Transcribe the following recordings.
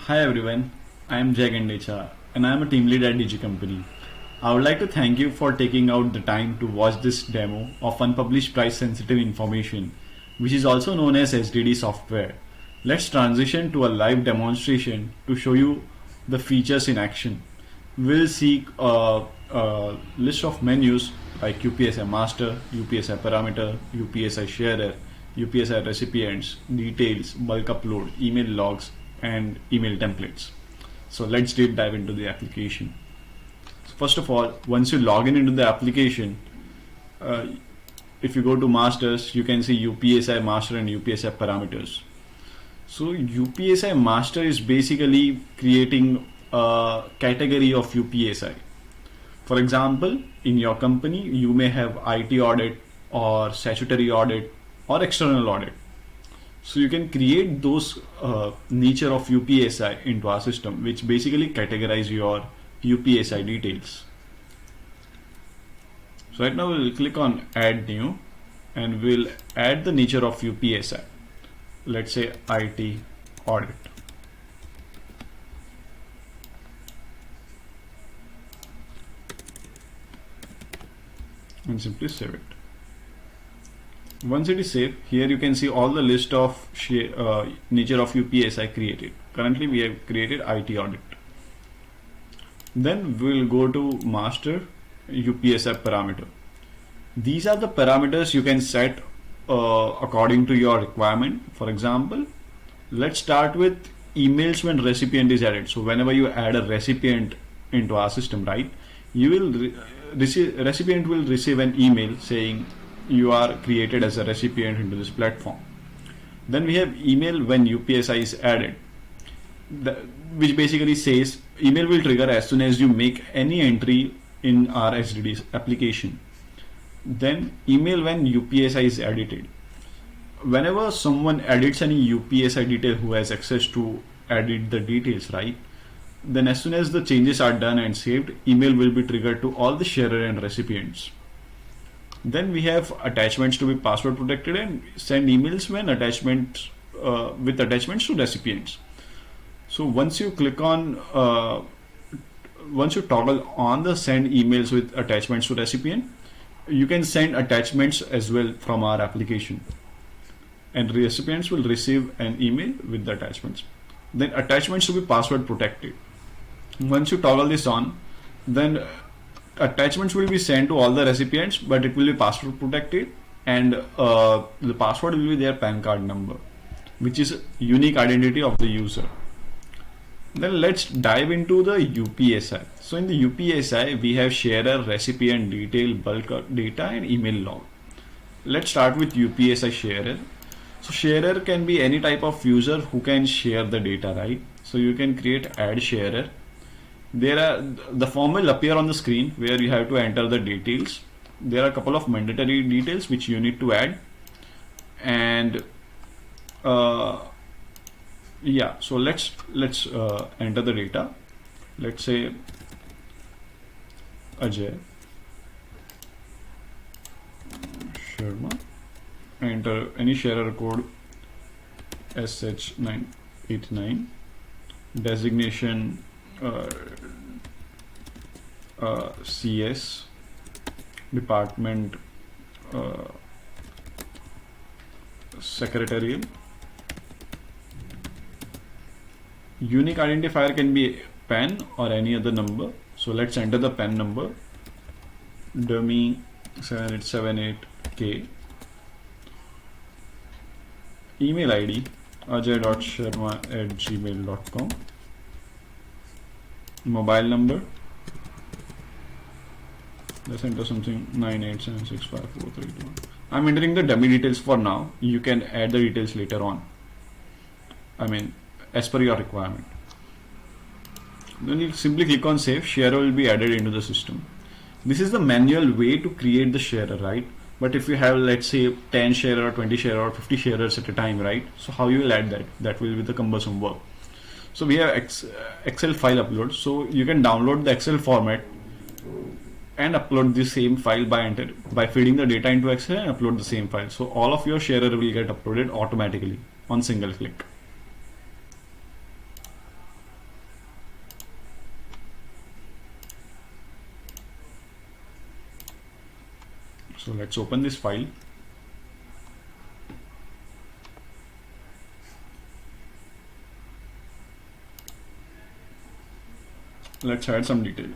Hi everyone, I am Jay Gandecha and I am a team lead at DigiCompany. I would like to thank you for taking out the time to watch this demo of unpublished price sensitive information, which is also known as SDD software. Let's transition to a live demonstration to show you the features in action. We'll see a list of menus like UPSI master, UPSI parameter, UPSI sharer, UPSI recipients, details, bulk upload, email logs, and email templates. So let's deep dive into the application. So first of all, once you log in into the application, if you go to masters, you can see UPSI master and UPSI parameters. So UPSI master is basically creating a category of UPSI. For example, in your company, you may have IT audit or statutory audit or external audit. So you can create those nature of UPSI into our system, which basically categorize your UPSI details. So right now we'll click on add new and we'll add the nature of UPSI. Let's say IT audit. And simply save it. Once it is saved, here you can see all the list of nature of UPSI created. Currently we have created IT audit. Then we'll go to master UPSI parameter. These are the parameters you can set according to your requirement. For example, let's start with emails when recipient is added. So whenever you add a recipient into our system, right, you will recipient will receive an email saying you are created as a recipient into this platform. Then we have email when UPSI is added, which basically says email will trigger as soon as you make any entry in our SDD application. Then email when UPSI is edited. Whenever someone edits any UPSI detail who has access to edit the details, right? Then as soon as the changes are done and saved, email will be triggered to all the sharer and recipients. Then we have attachments to be password protected and send emails when attachments with attachments to recipients. So once you click on once you toggle on the send emails with attachments to recipient, you can send attachments as well from our application, and recipients will receive an email with the attachments. Then attachments to be password protected. Once you toggle this on, then attachments will be sent to all the recipients, but it will be password protected, and the password will be their PAN card number, which is unique identity of the user. Then let's dive into the UPSI. So in the UPSI, we have sharer, recipient, detail, bulk data, and email log. Let's start with UPSI sharer. So sharer can be any type of user who can share the data, right? So you can create add sharer. The form will appear on the screen where you have to enter the details. There are a couple of mandatory details which you need to add, and yeah, so let's enter the data. Let's say Ajay Sharma. Enter any sharer code SH989, designation CS, department secretarial. Unique identifier can be PAN or any other number. So let's enter the PAN number, dummy 7878K. Email ID ajay.sharma@gmail.com. Mobile number, let's enter something 987654321. I'm entering the dummy details for now. You can add the details later on, I mean as per your requirement. Then you simply click on save. Sharer will be added into the system. This is the manual way to create the sharer, right? But if you have, let's say, 10 sharer, 20 sharer, or 50 sharers at a time, right? So how you will add that? That will be the cumbersome work. So we have Excel file upload. So you can download the Excel format and upload the same file by feeding the data into Excel and upload the same file. So all of your sharer will get uploaded automatically on single click. So let's open this file. Let's add some detail.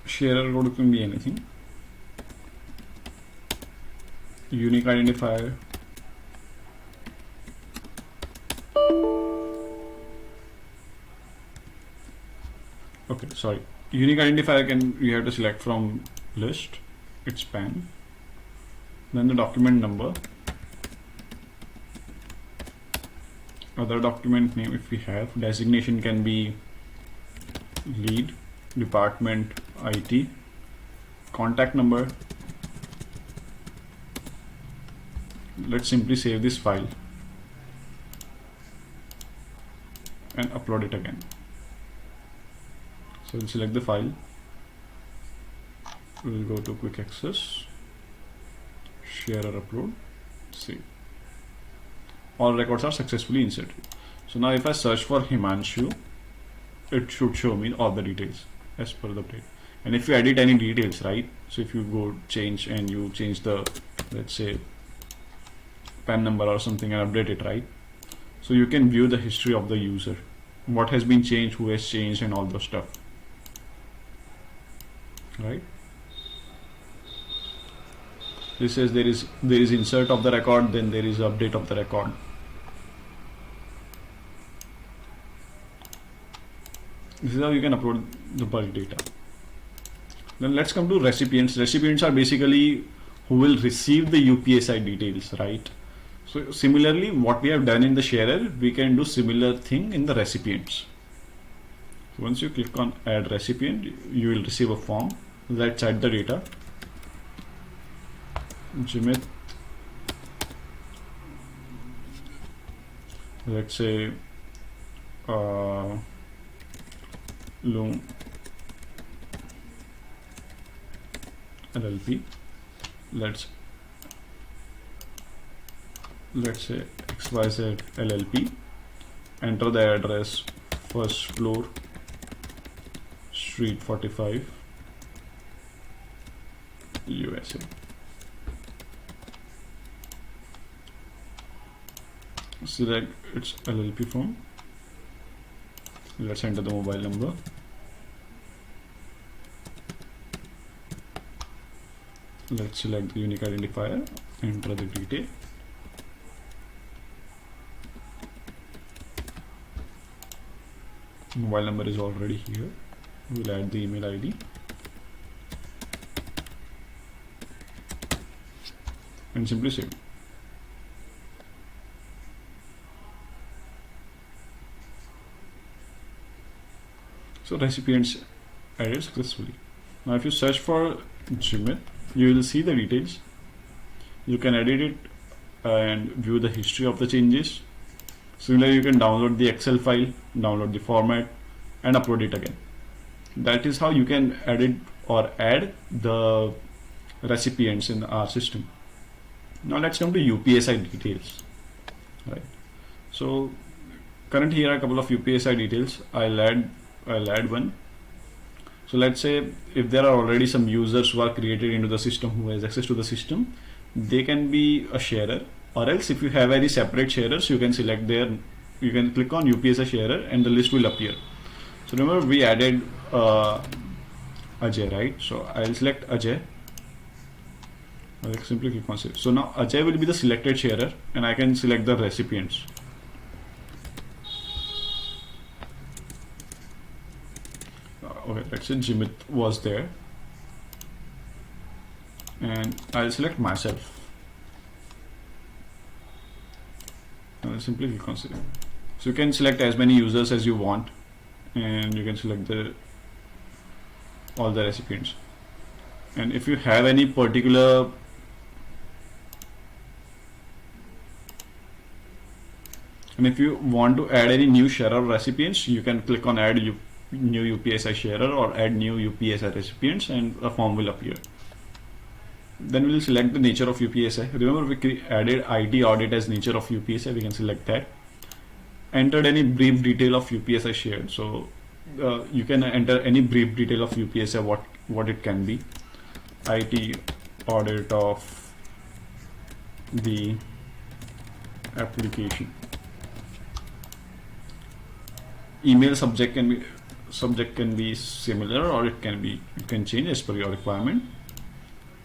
Sharer code can be anything. Unique identifier. Okay, sorry. Unique identifier you have to select from list, its span, then the document number, other document name if we have, designation can be lead, department, IT, contact number. Let's simply save this file and upload it again. So we'll select the file, we'll go to quick access, share or upload, save. All records are successfully inserted. So now if I search for Himanshu, it should show me all the details as per the update. And if you edit any details, right, so if you go change and you change the, let's say, PAN number or something and update it, right, so you can view the history of the user, what has been changed, who has changed, and all those stuff, right. This says there is insert of the record, then there is update of the record. This is how you can upload the bulk data. Then let's come to recipients. Recipients are basically who will receive the UPSI details, right? So similarly, what we have done in the sharer, we can do similar thing in the recipients. So once you click on add recipient, you will receive a form. Let's add the data. Jimit, let's say Loom LLP. Let's say XYZ LLP. Enter the address, first floor, Street 45, USA. Select its LLP form. Let's enter the mobile number. Let's select the unique identifier, enter the detail. Mobile number is already here. We'll add the email ID and simply save. So recipients added successfully. Now if you search for Jimit, you will see the details. You can edit it and view the history of the changes. Similarly, you can download the Excel file, download the format, and upload it again. That is how you can edit or add the recipients in our system. Now let's come to UPSI details. Right. So currently here are a couple of UPSI details. I'll add one. So let's say if there are already some users who are created into the system who has access to the system, they can be a sharer, or else if you have any separate sharers, you can select there, you can click on UPSI sharer and the list will appear. So remember we added Ajay, right? So I'll select Ajay. I'll simply click on save. So now Ajay will be the selected sharer and I can select the recipients. Okay, let's say Jimit was there and I'll select myself. I'll simply click on save. So you can select as many users as you want and you can select all the recipients. And if you have any particular and if you want to add any new sharer recipients, you can click on add new UPSI sharer or add new UPSI recipients, and a form will appear. Then we'll select the nature of UPSI. Remember, we added IT audit as nature of UPSI. We can select that. Entered any brief detail of UPSI shared. So you can enter any brief detail of UPSI, what it can be. IT audit of the application. Email subject can be similar, or it can be, you can change as per your requirement.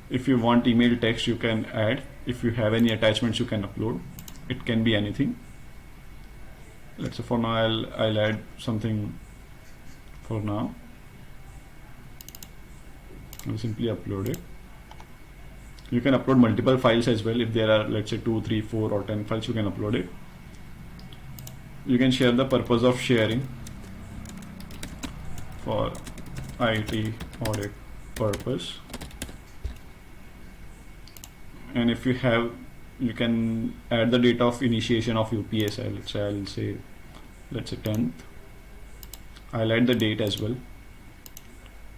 If you want email text, you can add. If you have any attachments, you can upload. It can be anything. Let's say for now I'll add something for now. I'll simply upload it. You can upload multiple files as well. If there are, let's say 2, 3, 4 or 10 files, you can upload it. You can share the purpose of sharing for IT audit purpose. And if you have, you can add the date of initiation of UPSI. Let's say 10th. I'll add the date as well.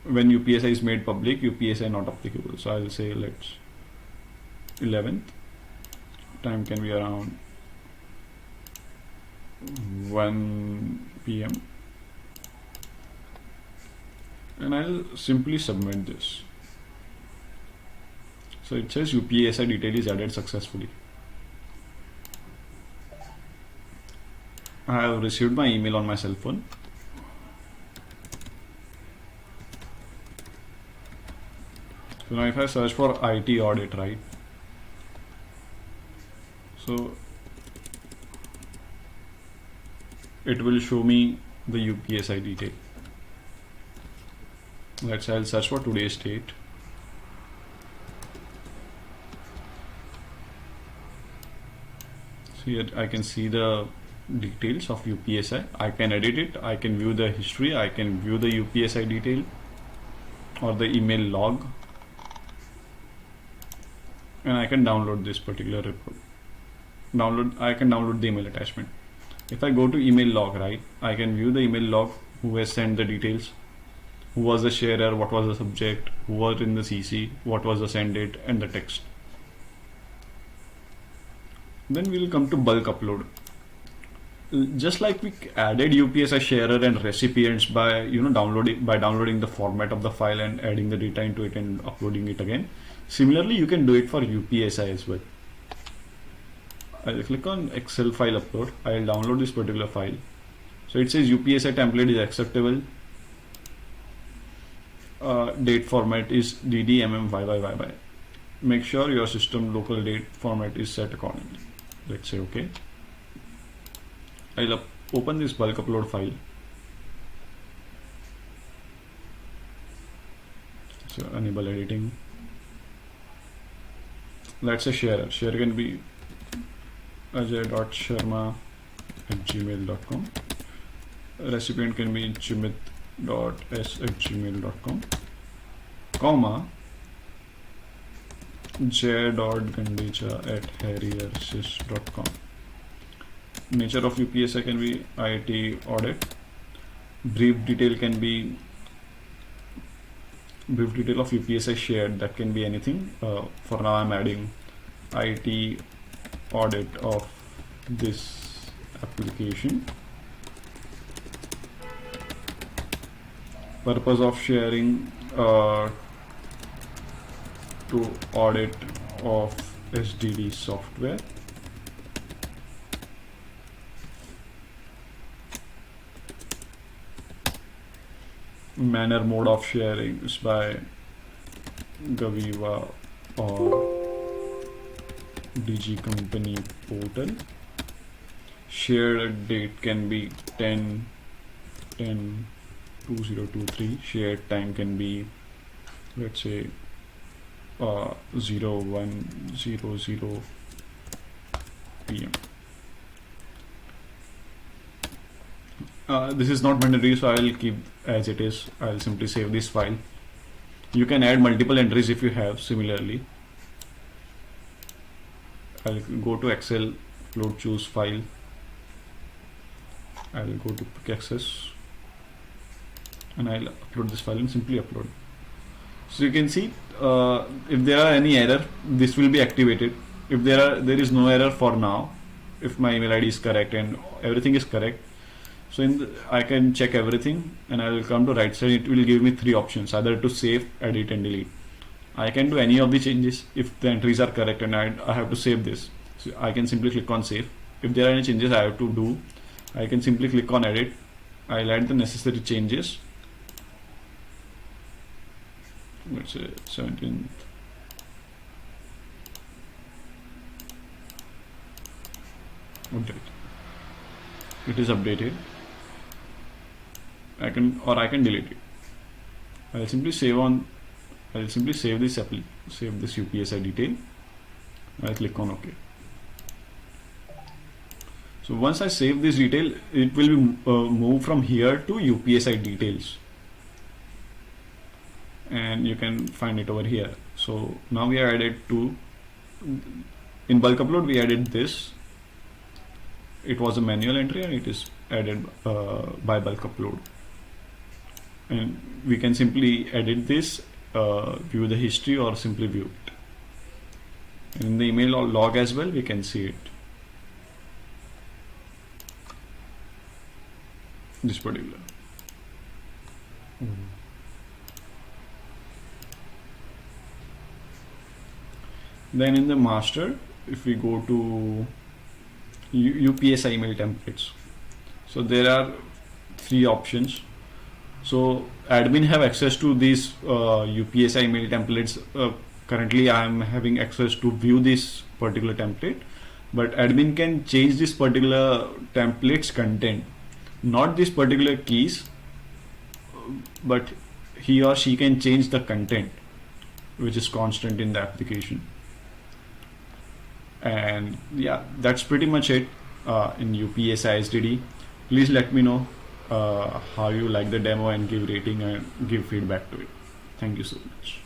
When UPSI is made public, UPSI not applicable. So I'll say let's 11th. Time can be around 1 PM. And I'll simply submit this. So it says UPSI detail is added successfully. I have received my email on my cell phone. So now if I search for IT audit, right? So it will show me the UPSI detail. Let's say I'll search for today's date. So here I can see the details of UPSI. I can edit it. I can view the history. I can view the UPSI detail or the email log, and I can download this particular report. I can download the email attachment. If I go to email log, right, I can view the email log, who has sent the details, who was the sharer, what was the subject, who was in the CC, what was the send date, and the text. Then we will come to bulk upload. Just like we added UPSI sharer and recipients by downloading the format of the file and adding the data into it and uploading it again. Similarly, you can do it for UPSI as well. I'll click on Excel file upload. I'll download this particular file. So it says UPSI template is acceptable. Date format is DDMMYYYY. Make sure your system local date format is set accordingly. Let's say OK. I'll open this bulk upload file. So enable editing. Let's say sharer. Share can be ajay.sharma@gmail.com. Recipient can be jimit.s@gmail.com, comma j.gandecha@harriersys.com. Nature of UPSI can be IT audit. Brief detail can be brief detail of UPSI shared. That can be anything. For now, I'm adding IT audit of this application. Purpose of sharing to audit of SDD software. Manner mode of sharing is by Gaviva or DigiCompany portal. Shared date can be 10/10/2023. Shared time can be, let's say, 01:00 PM. This is not mandatory, so I will keep as it is. I will simply save this file. You can add multiple entries if you have. Similarly, I'll go to Excel, upload, choose file. I will go to quick access and I'll upload this file and simply upload. So you can see if there are any error, this will be activated. If there is no error for now, if my email ID is correct and everything is correct, so I can check everything and I will come to right side. It will give me 3 options, either to save, edit and delete. I can do any of the changes if the entries are correct and I have to save this. So I can simply click on save. If there are any changes I have to do, I can simply click on edit. I'll add the necessary changes. Let's say 17th. Update. It is updated. I can delete it. I'll simply save this UPSI detail. I'll click on OK. So once I save this detail, it will be moved from here to UPSI details, and you can find it over here. So now we are added to, in bulk upload we added this. It was a manual entry and it is added by bulk upload, and we can simply edit this, view the history, or simply view it. And in the email or log as well we can see it, this particular. Then in the master, if we go to UPSI email templates, so there are 3 options. So admin have access to these UPSI email templates. Currently I am having access to view this particular template, but admin can change this particular template's content, not this particular keys, but he or she can change the content which is constant in the application. And yeah, that's pretty much it in UPSI SDD. Please let me know how you like the demo and give rating and give feedback to it. Thank you so much.